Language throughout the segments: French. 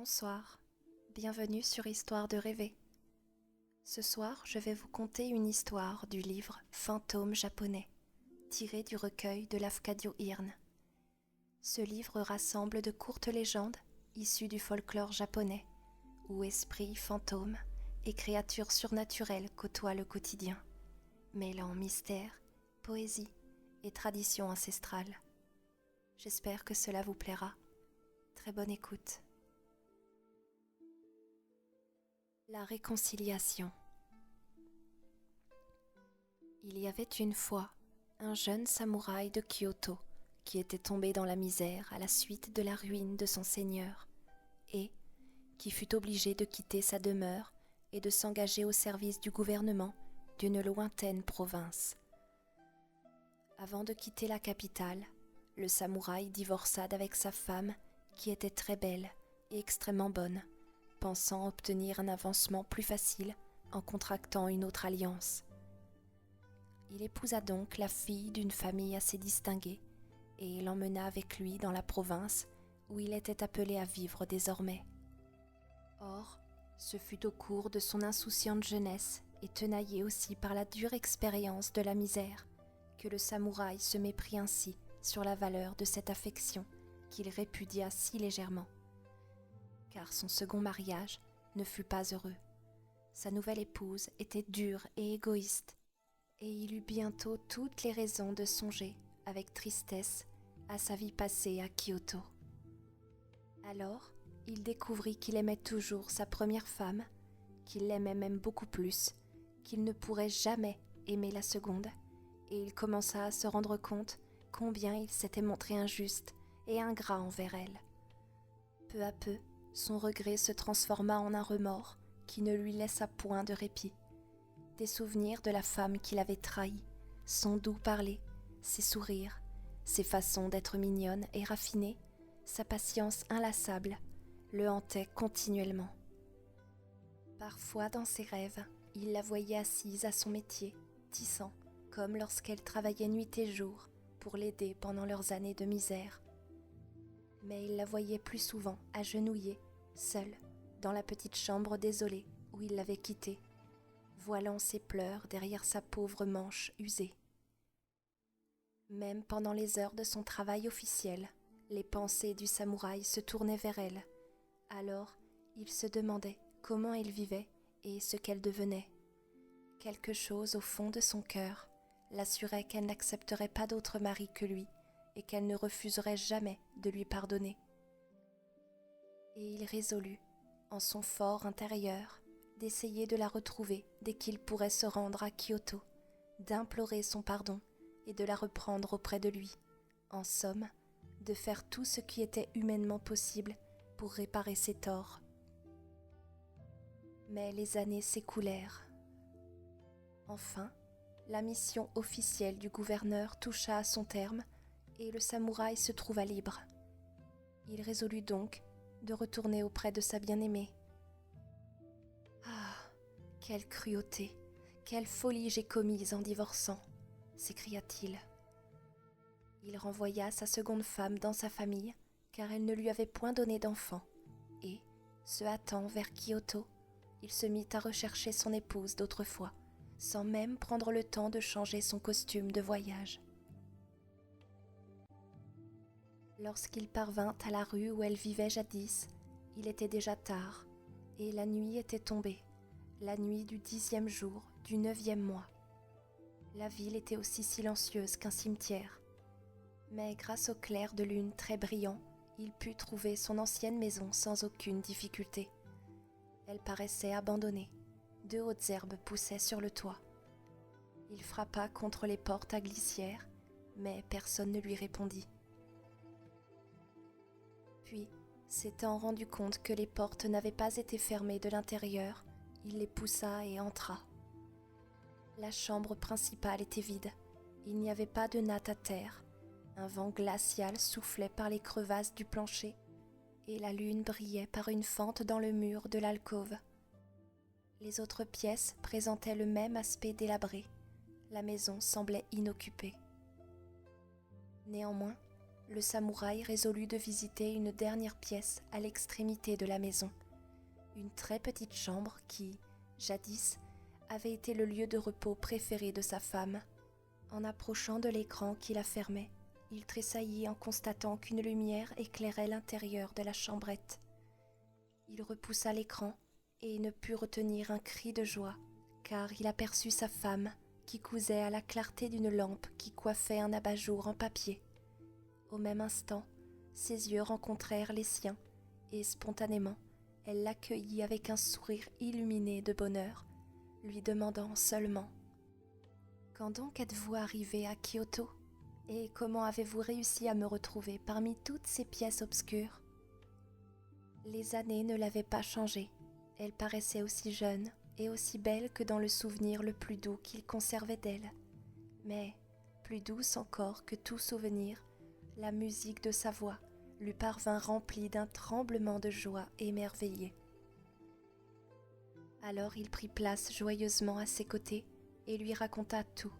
Bonsoir, bienvenue sur Histoire de rêver. Ce soir, je vais vous conter une histoire du livre Fantôme japonais, tiré du recueil de Lafcadio Hearn. Ce livre rassemble de courtes légendes issues du folklore japonais, où esprits, fantômes et créatures surnaturelles côtoient le quotidien, mêlant mystère, poésie et tradition ancestrale. J'espère que cela vous plaira. Très bonne écoute. La réconciliation. Il y avait une fois un jeune samouraï de Kyoto qui était tombé dans la misère à la suite de la ruine de son seigneur et qui fut obligé de quitter sa demeure et de s'engager au service du gouvernement d'une lointaine province. Avant de quitter la capitale, le samouraï divorça d'avec sa femme qui était très belle et extrêmement bonne, pensant obtenir un avancement plus facile en contractant une autre alliance. Il épousa donc la fille d'une famille assez distinguée et l'emmena avec lui dans la province où il était appelé à vivre désormais. Or, ce fut au cours de son insouciante jeunesse et tenaillé aussi par la dure expérience de la misère que le samouraï se méprit ainsi sur la valeur de cette affection qu'il répudia si légèrement. Car son second mariage ne fut pas heureux. Sa nouvelle épouse était dure et égoïste, et il eut bientôt toutes les raisons de songer, avec tristesse, à sa vie passée à Kyoto. Alors, il découvrit qu'il aimait toujours sa première femme, qu'il l'aimait même beaucoup plus, qu'il ne pourrait jamais aimer la seconde, et il commença à se rendre compte combien il s'était montré injuste et ingrat envers elle. Peu à peu, son regret se transforma en un remords qui ne lui laissa point de répit. Des souvenirs de la femme qu'il avait trahie, son doux parler, ses sourires, ses façons d'être mignonne et raffinée, sa patience inlassable, le hantaient continuellement. Parfois dans ses rêves, il la voyait assise à son métier, tissant, comme lorsqu'elle travaillait nuit et jour pour l'aider pendant leurs années de misère. Mais il la voyait plus souvent agenouillée, seule, dans la petite chambre désolée où il l'avait quittée, voilant ses pleurs derrière sa pauvre manche usée. Même pendant les heures de son travail officiel, les pensées du samouraï se tournaient vers elle. Alors, il se demandait comment elle vivait et ce qu'elle devenait. Quelque chose au fond de son cœur l'assurait qu'elle n'accepterait pas d'autre mari que lui et qu'elle ne refuserait jamais de lui pardonner. Et il résolut, en son fort intérieur, d'essayer de la retrouver dès qu'il pourrait se rendre à Kyoto, d'implorer son pardon et de la reprendre auprès de lui, en somme, de faire tout ce qui était humainement possible pour réparer ses torts. Mais les années s'écoulèrent. Enfin, la mission officielle du gouverneur toucha à son terme et le samouraï se trouva libre. Il résolut donc de retourner auprès de sa bien-aimée. Ah, quelle cruauté, quelle folie j'ai commise en divorçant, s'écria-t-il. Il renvoya sa seconde femme dans sa famille, car elle ne lui avait point donné d'enfant, et, se hâtant vers Kyoto, il se mit à rechercher son épouse d'autrefois, sans même prendre le temps de changer son costume de voyage. Lorsqu'il parvint à la rue où elle vivait jadis, il était déjà tard, et la nuit était tombée, la nuit du 10e jour du 9e mois. La ville était aussi silencieuse qu'un cimetière, mais grâce au clair de lune très brillant, il put trouver son ancienne maison sans aucune difficulté. Elle paraissait abandonnée, de hautes herbes poussaient sur le toit. Il frappa contre les portes à glissière, mais personne ne lui répondit. Puis, s'étant rendu compte que les portes n'avaient pas été fermées de l'intérieur, il les poussa et entra. La chambre principale était vide, il n'y avait pas de natte à terre, un vent glacial soufflait par les crevasses du plancher, et la lune brillait par une fente dans le mur de l'alcôve. Les autres pièces présentaient le même aspect délabré, la maison semblait inoccupée. Néanmoins, le samouraï résolut de visiter une dernière pièce à l'extrémité de la maison, une très petite chambre qui, jadis, avait été le lieu de repos préféré de sa femme. En approchant de l'écran qui la fermait, il tressaillit en constatant qu'une lumière éclairait l'intérieur de la chambrette. Il repoussa l'écran et ne put retenir un cri de joie, car il aperçut sa femme qui cousait à la clarté d'une lampe qui coiffait un abat-jour en papier. Au même instant, ses yeux rencontrèrent les siens, et spontanément, elle l'accueillit avec un sourire illuminé de bonheur, lui demandant seulement « Quand donc êtes-vous arrivé à Kyoto ? Et comment avez-vous réussi à me retrouver parmi toutes ces pièces obscures ?» Les années ne l'avaient pas changée. Elle paraissait aussi jeune et aussi belle que dans le souvenir le plus doux qu'il conservait d'elle. Mais, plus douce encore que tout souvenir, la musique de sa voix lui parvint remplie d'un tremblement de joie émerveillé. Alors il prit place joyeusement à ses côtés et lui raconta tout,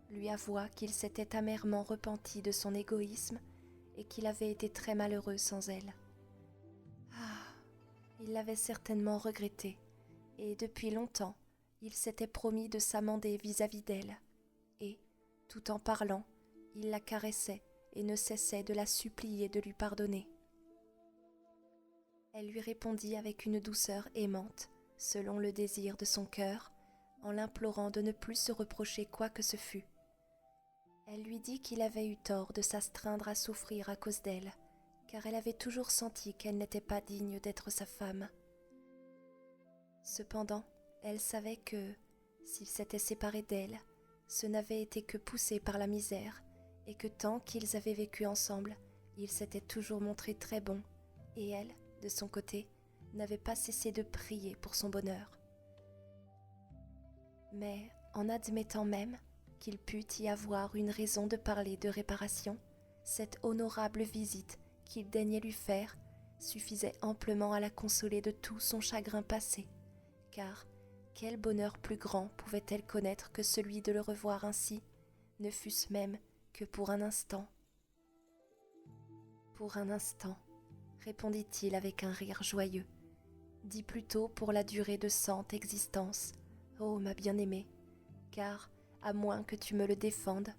lui avoua qu'il s'était amèrement repenti de son égoïsme et qu'il avait été très malheureux sans elle. Ah, il l'avait certainement regretté, et depuis longtemps, il s'était promis de s'amender vis-à-vis d'elle, et, tout en parlant, il la caressait et ne cessait de la supplier de lui pardonner. Elle lui répondit avec une douceur aimante, selon le désir de son cœur, en l'implorant de ne plus se reprocher quoi que ce fût. Elle lui dit qu'il avait eu tort de s'astreindre à souffrir à cause d'elle, car elle avait toujours senti qu'elle n'était pas digne d'être sa femme. Cependant, elle savait que, s'il s'était séparé d'elle, ce n'avait été que poussé par la misère, et que tant qu'ils avaient vécu ensemble, ils s'étaient toujours montrés très bons, et elle, de son côté, n'avait pas cessé de prier pour son bonheur. Mais en admettant même qu'il pût y avoir une raison de parler de réparation, cette honorable visite qu'il daignait lui faire suffisait amplement à la consoler de tout son chagrin passé, car quel bonheur plus grand pouvait-elle connaître que celui de le revoir ainsi, ne fût-ce même que pour un instant. « Pour un instant », répondit-il avec un rire joyeux. « Dis plutôt pour la durée de 100 existences, ô ma bien-aimée, car, à moins que tu me le défendes,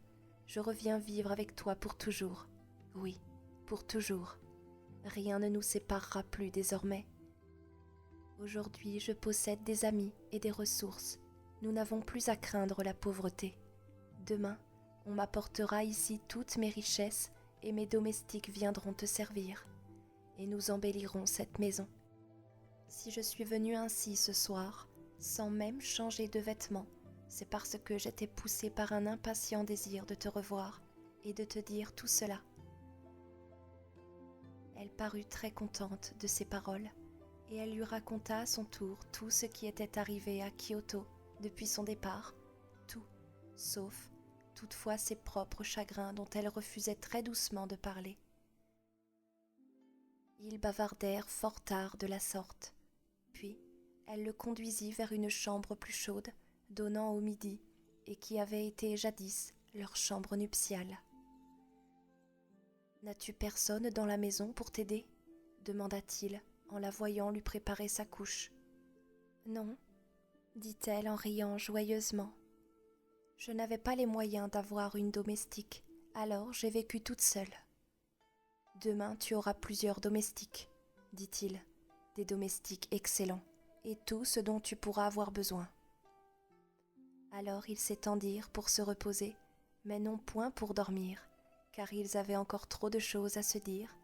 je reviens vivre avec toi pour toujours. Oui, pour toujours. Rien ne nous séparera plus désormais. Aujourd'hui, je possède des amis et des ressources. Nous n'avons plus à craindre la pauvreté. Demain, on m'apportera ici toutes mes richesses et mes domestiques viendront te servir. Et nous embellirons cette maison. Si je suis venue ainsi ce soir, sans même changer de vêtements, c'est parce que j'étais poussée par un impatient désir de te revoir et de te dire tout cela. » Elle parut très contente de ces paroles et elle lui raconta à son tour tout ce qui était arrivé à Kyoto depuis son départ, tout, sauf toutefois ses propres chagrins dont elle refusait très doucement de parler. Ils bavardèrent fort tard de la sorte, puis elle le conduisit vers une chambre plus chaude, donnant au midi, et qui avait été jadis leur chambre nuptiale. « N'as-tu personne dans la maison pour t'aider ?» demanda-t-il, en la voyant lui préparer sa couche. « Non, » dit-elle en riant joyeusement. « Je n'avais pas les moyens d'avoir une domestique, alors j'ai vécu toute seule. »« Demain tu auras plusieurs domestiques, » dit-il, « des domestiques excellents, et tout ce dont tu pourras avoir besoin. » Alors ils s'étendirent pour se reposer, mais non point pour dormir, car ils avaient encore trop de choses à se dire,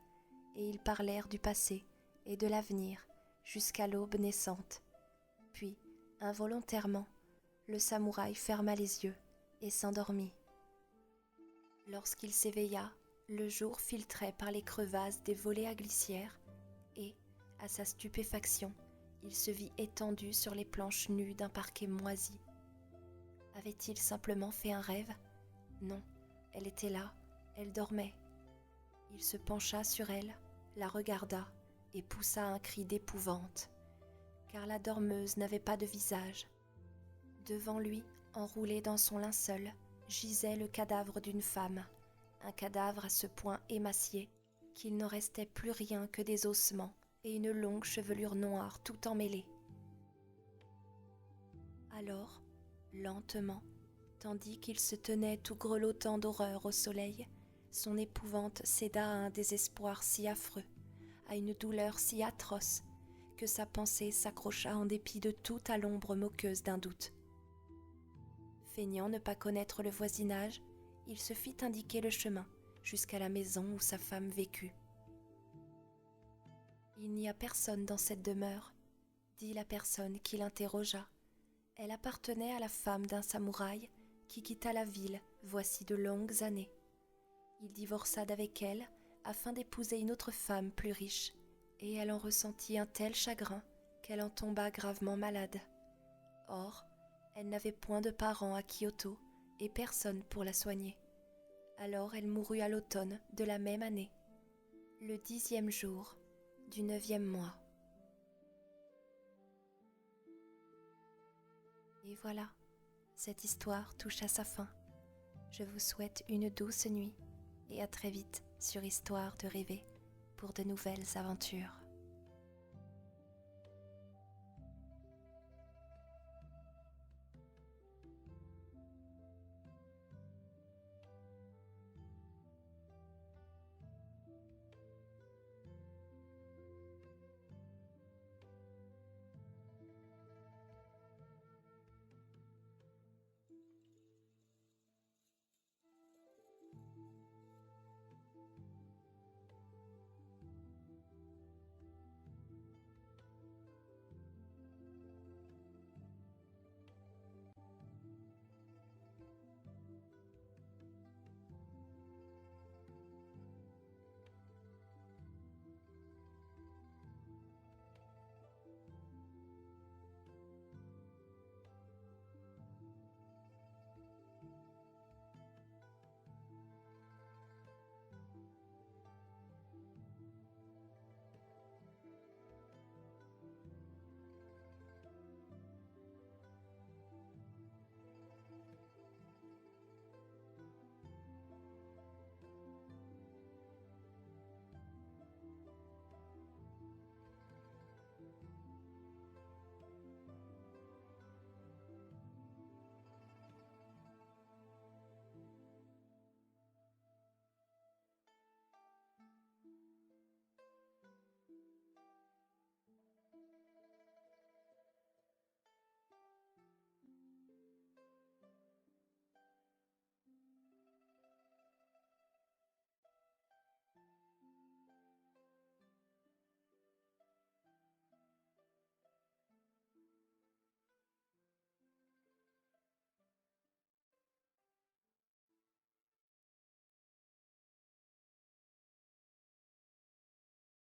et ils parlèrent du passé et de l'avenir jusqu'à l'aube naissante. Puis, involontairement, le samouraï ferma les yeux et s'endormit. Lorsqu'il s'éveilla, le jour filtrait par les crevasses des volets à glissière, et, à sa stupéfaction, il se vit étendu sur les planches nues d'un parquet moisi. Avait-il simplement fait un rêve ? Non, elle était là, elle dormait. Il se pencha sur elle, la regarda et poussa un cri d'épouvante, car la dormeuse n'avait pas de visage. Devant lui, enroulé dans son linceul, gisait le cadavre d'une femme, un cadavre à ce point émacié qu'il n'en restait plus rien que des ossements et une longue chevelure noire tout emmêlée. Alors, lentement, tandis qu'il se tenait tout grelottant d'horreur au soleil, son épouvante céda à un désespoir si affreux, à une douleur si atroce, que sa pensée s'accrocha en dépit de tout à l'ombre moqueuse d'un doute. Feignant ne pas connaître le voisinage, il se fit indiquer le chemin jusqu'à la maison où sa femme vécut. « Il n'y a personne dans cette demeure, » dit la personne qui l'interrogea. Elle appartenait à la femme d'un samouraï qui quitta la ville voici de longues années. Il divorça d'avec elle afin d'épouser une autre femme plus riche, et elle en ressentit un tel chagrin qu'elle en tomba gravement malade. Or, elle n'avait point de parents à Kyoto et personne pour la soigner. Alors elle mourut à l'automne de la même année, le 10e jour du 9e mois. Et voilà, cette histoire touche à sa fin. Je vous souhaite une douce nuit et à très vite sur Histoire de rêver pour de nouvelles aventures.